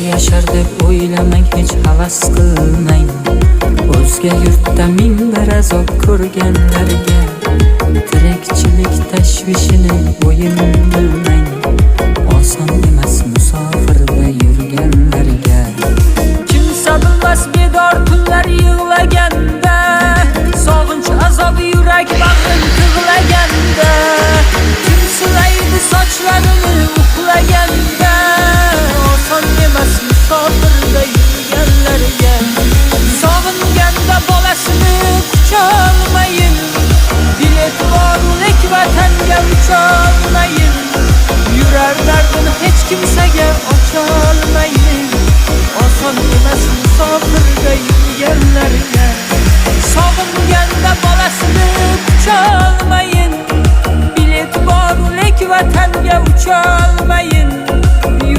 yashar deb o'ylamang, hech havas qilmang. O'zga yurtda ming bir azob ko'rganlarga tirikchilik tashvishini o'yin bilmang. Oson emasmi